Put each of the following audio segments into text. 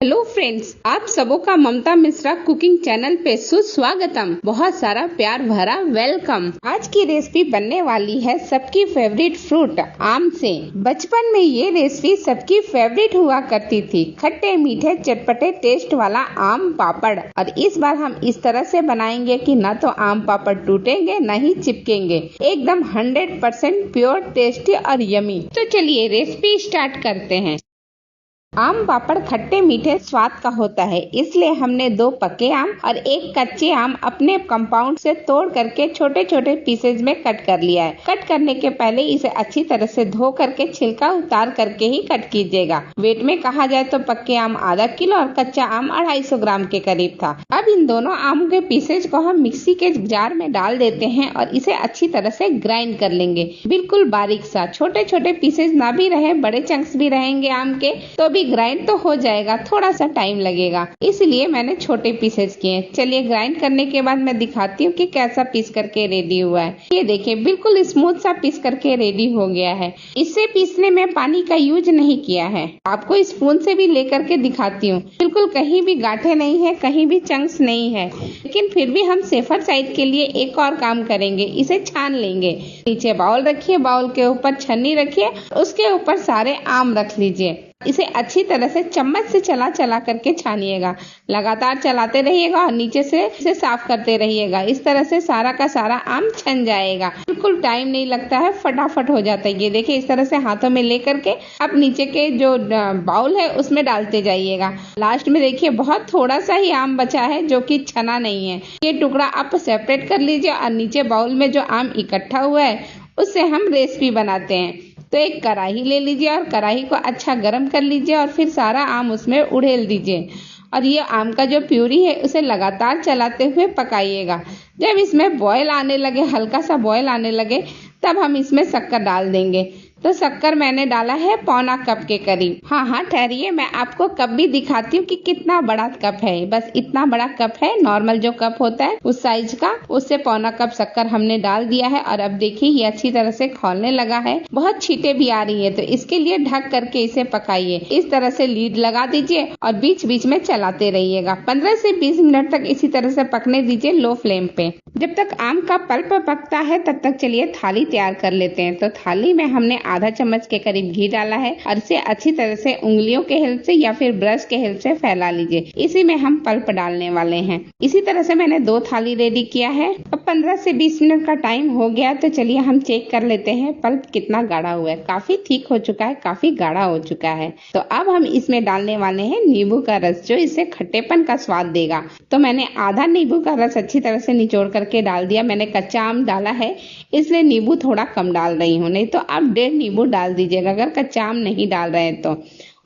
Hello friends, आप सबों का ममता मिश्रा कुकिंग चैनल पे सुस्वागतम। बहुत सारा प्यार भरा वेलकम। आज की रेसिपी बनने वाली है सबकी फेवरेट फ्रूट आम से। बचपन में ये रेसिपी सबकी फेवरेट हुआ करती थी, खट्टे मीठे चटपटे टेस्ट वाला आम पापड़। और इस बार हम इस तरह से बनाएंगे कि न तो आम पापड़ टूटेंगे न ही चिपकेंगे, एकदम 100% प्योर, टेस्टी और यमी। तो चलिए रेसिपी स्टार्ट करते हैं। आम पापड़ खट्टे मीठे स्वाद का होता है, इसलिए हमने 2 पके आम और 1 कच्चे आम अपने कंपाउंड से तोड़ करके छोटे छोटे पीसेज में कट कर लिया है। कट करने के पहले इसे अच्छी तरह से धो करके छिलका उतार करके ही कट कीजिएगा। वेट में कहा जाए तो पक्के आम आधा किलो और कच्चा आम 250 ग्राम के करीब था। अब इन दोनों आम के पीसेज को हम मिक्सी के जार में डाल देते हैं और इसे अच्छी तरह से ग्राइंड कर लेंगे, बिल्कुल बारीक सा। छोटे छोटे पीसेज ना भी रहे, बड़े चंक्स भी रहेंगे आम के, तो भी ग्राइंड तो हो जाएगा, थोड़ा सा टाइम लगेगा, इसलिए मैंने छोटे पीसेस किए। चलिए ग्राइंड करने के बाद मैं दिखाती हूँ कि कैसा पीस करके रेडी हुआ है। ये देखिए बिल्कुल स्मूथ सा पीस करके रेडी हो गया है। इसे पीसने में पानी का यूज नहीं किया है। आपको स्पून से भी लेकर के दिखाती हूँ, बिल्कुल कहीं भी गांठें नहीं है, कहीं भी चंक्स नहीं है। लेकिन फिर भी हम सेफर साइड के लिए एक और काम करेंगे, इसे छान लेंगे। नीचे बाउल रखिए, बाउल के ऊपर छन्नी रखिए, उसके ऊपर सारे आम रख लीजिए। इसे अच्छी तरह से चम्मच से चला चला करके छानिएगा, लगातार चलाते रहिएगा और नीचे से इसे साफ करते रहिएगा। इस तरह से सारा का सारा आम छन जाएगा, बिल्कुल टाइम नहीं लगता है, फटाफट हो जाता है। ये देखिए इस तरह से हाथों में लेकर के अब नीचे के जो बाउल है उसमें डालते जाइएगा। लास्ट में देखिए बहुत थोड़ा सा ही आम बचा है जो कि छना नहीं है। ये टुकड़ा आप सेपरेट कर लीजिए और नीचे बाउल में जो आम इकट्ठा हुआ है उससे हम रेसिपी बनाते हैं। तो एक कढ़ाई ले लीजिए और कढ़ाई को अच्छा गर्म कर लीजिए और फिर सारा आम उसमें उड़ेल दीजिए। और ये आम का जो प्यूरी है उसे लगातार चलाते हुए पकाइएगा। जब इसमें बॉयल आने लगे, हल्का सा बॉयल आने लगे, तब हम इसमें शक्कर डाल देंगे। तो शक्कर मैंने डाला है पौना कप के करीब। हाँ ठहरिए, मैं आपको कप भी दिखाती हूँ कि कितना बड़ा कप है। बस इतना बड़ा कप है, नॉर्मल जो कप होता है उस साइज का, उससे पौना कप शक्कर हमने डाल दिया है। और अब देखिए ये अच्छी तरह से खौलने लगा है, बहुत छींटे भी आ रही है, तो इसके लिए ढक करके इसे पकाइए। इस तरह से लीड लगा दीजिए और बीच बीच में चलाते रहिएगा। 15 से 20 मिनट तक इसी तरह से पकने दीजिए लो फ्लेम पे। जब तक आम का पल्प पकता है तब तक चलिए थाली तैयार कर लेते हैं। तो थाली में हमने आधा चम्मच के करीब घी डाला है और इसे अच्छी तरह से उंगलियों के हेल्प से या फिर ब्रश के हेल्प से फैला लीजिए। इसी में हम पल्प डालने वाले हैं। इसी तरह से मैंने 2 थाली रेडी किया है। अब 15 से 20 मिनट का टाइम हो गया, तो चलिए हम चेक कर लेते हैं पल्प कितना गाढ़ा हुआ है। काफी ठीक हो चुका है, काफी गाढ़ा हो चुका है। तो अब हम इसमें डालने वाले हैं नींबू का रस, जो इसे खट्टेपन का स्वाद देगा। तो मैंने आधा नींबू का रस अच्छी तरह से निचोड़ करके डाल दिया। मैंने कच्चा आम डाला है इसलिए नींबू थोड़ा कम डाल रही हूँ, नहीं तो आप 1.5 नींबू डाल दीजिएगा अगर कच्चा आम नहीं डाल रहे हैं तो।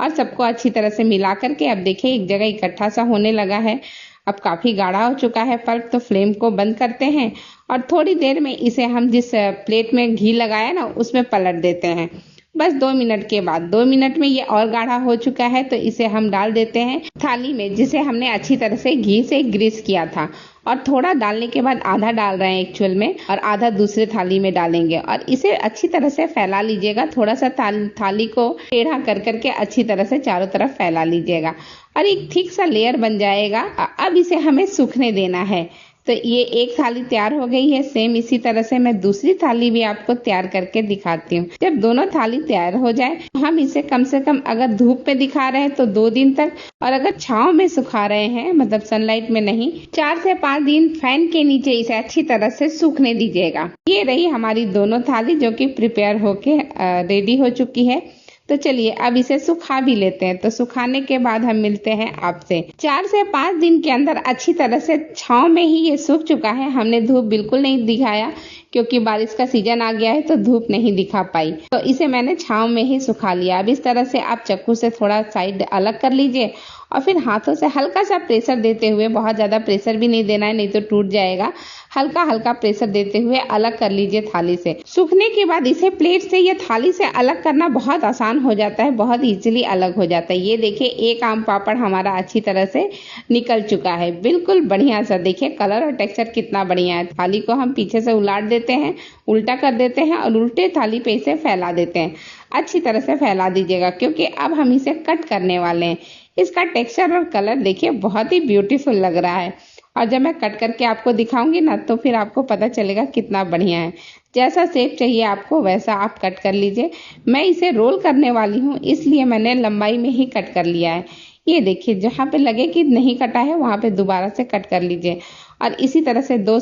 और सबको अच्छी तरह से मिला करके अब देखिए एक जगह इकट्ठा सा होने लगा है। अब काफी गाढ़ा हो चुका है पल्प। तो फ्लेम को बंद करते हैं और थोड़ी देर में इसे हम जिस प्लेट में घी लगाया ना उसमें पलट देते हैं। बस 2 मिनट के बाद, 2 मिनट में ये और गाढ़ा हो चुका है। तो इसे हम डाल देते हैं थाली में, जिसे हमने अच्छी तरह से घी से ग्रीस किया था। और थोड़ा डालने के बाद आधा डाल रहे हैं एक्चुअल में, और आधा दूसरे थाली में डालेंगे। और इसे अच्छी तरह से फैला लीजिएगा, थोड़ा सा थाली को टेढ़ा कर करके अच्छी तरह से चारों तरफ फैला लीजिएगा और एक थिक सा लेयर बन जाएगा। अब इसे हमें सूखने देना है। तो ये एक थाली तैयार हो गई है। सेम इसी तरह से मैं दूसरी थाली भी आपको तैयार करके दिखाती हूँ। जब दोनों थाली तैयार हो जाए हम इसे कम से कम, अगर धूप पे दिखा रहे हैं तो 2 दिन तक, और अगर छांव में सुखा रहे हैं मतलब सनलाइट में नहीं, 4 से 5 दिन फैन के नीचे इसे अच्छी तरह से सूखने दीजिएगा। ये रही हमारी दोनों थाली जो कि प्रिपेयर होके रेडी हो चुकी है। तो चलिए अब इसे सुखा भी लेते हैं। तो सुखाने के बाद हम मिलते हैं आपसे। 4 से 5 दिन के अंदर अच्छी तरह से छांव में ही ये सूख चुका है। हमने धूप बिल्कुल नहीं दिखाया क्योंकि बारिश का सीजन आ गया है तो धूप नहीं दिखा पाई। तो इसे मैंने छांव में ही सुखा लिया। अब इस तरह से आप चाकू से थोड़ा साइड अलग कर लीजिए और फिर हाथों से हल्का सा प्रेशर देते हुए, बहुत ज्यादा प्रेशर भी नहीं देना है नहीं तो टूट जाएगा, हल्का हल्का प्रेशर देते हुए अलग कर लीजिए थाली से। सूखने के बाद इसे प्लेट से या थाली से अलग करना बहुत आसान हो जाता है, बहुत इजीली अलग हो जाता है। ये देखिए एक आम पापड़ हमारा अच्छी तरह से निकल चुका है, बिल्कुल बढ़िया सा। देखिए कलर और टेक्सचर कितना बढ़िया है। थाली को हम पीछे से उलाट देते हैं, उल्टा कर देते हैं और उल्टे थाली पे इसे फैला देते हैं। अच्छी तरह से फैला दीजिएगा क्योंकि अब हम इसे कट करने वाले हैं। इसका टेक्सचर और कलर देखिए बहुत ही ब्यूटीफुल लग रहा है। और जब मैं कट करके आपको दिखाऊंगी ना तो फिर आपको पता चलेगा कितना बढ़िया है। जैसा शेप चाहिए आपको वैसा आप कट कर लीजिए। मैं इसे रोल करने वाली हूँ इसलिए मैंने लंबाई में ही कट कर लिया है। ये देखिए जहाँ पे लगे कि नहीं कटा है वहाँ पे दोबारा से कट कर लीजिए। और इसी तरह से दो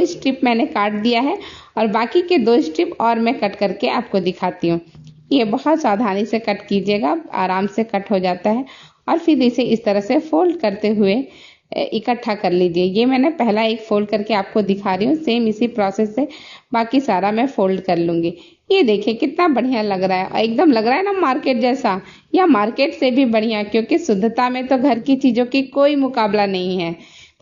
स्ट्रिप मैंने काट दिया है और बाकी के 2 स्ट्रिप और मैं कट करके आपको दिखाती हूँ। ये बहुत सावधानी से कट कीजिएगा, आराम से कट हो जाता है। और फिर इसे इस तरह से फोल्ड करते हुए इकट्ठा कर लीजिए। ये मैंने पहला एक फोल्ड करके आपको दिखा रही हूँ। सेम इसी प्रोसेस से बाकी सारा मैं फोल्ड कर लूंगी। ये देखिए कितना बढ़िया लग रहा है और एकदम लग रहा है ना मार्केट जैसा, या मार्केट से भी बढ़िया, क्योंकि शुद्धता में तो घर की चीजों की कोई मुकाबला नहीं है।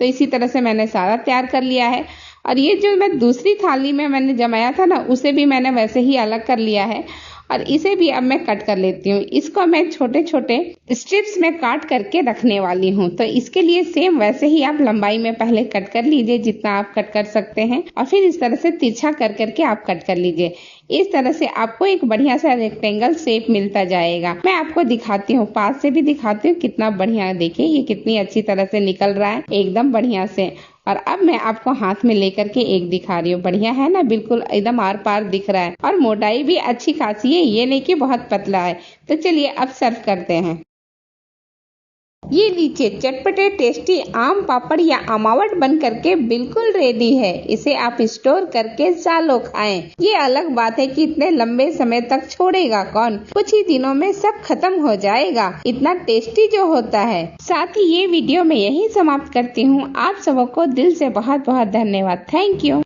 तो इसी तरह से मैंने सारा तैयार कर लिया है। और ये जो मैं दूसरी थाली में मैंने जमाया था ना उसे भी मैंने वैसे ही अलग कर लिया है और इसे भी अब मैं कट कर लेती हूँ। इसको मैं छोटे छोटे स्ट्रिप्स में काट करके रखने वाली हूँ। तो इसके लिए सेम वैसे ही आप लंबाई में पहले कट कर लीजिए जितना आप कट कर सकते हैं और फिर इस तरह से तिरछा कर करके आप कट कर लीजिए। इस तरह से आपको एक बढ़िया सा रेक्टेंगल शेप मिलता जाएगा। मैं आपको दिखाती हूँ, पास से भी दिखाती हूँ कितना बढ़िया है। देखिए ये कितनी अच्छी तरह से निकल रहा है एकदम बढ़िया से। और अब मैं आपको हाथ में लेकर के एक दिखा रही हूँ। बढ़िया है ना, बिल्कुल एकदम आर पार दिख रहा है और मोटाई भी अच्छी खासी है, ये नहीं कि बहुत पतला है। तो चलिए अब सर्व करते हैं। ये लीजिए चटपटे टेस्टी आम पापड़ या अमावट बन करके बिल्कुल रेडी है। इसे आप स्टोर करके सालों खाएं। ये अलग बात है कि इतने लंबे समय तक छोड़ेगा कौन, कुछ ही दिनों में सब खत्म हो जाएगा, इतना टेस्टी जो होता है। साथ ही ये वीडियो मैं यही समाप्त करती हूँ। आप सबको दिल से बहुत बहुत धन्यवाद। Thank you.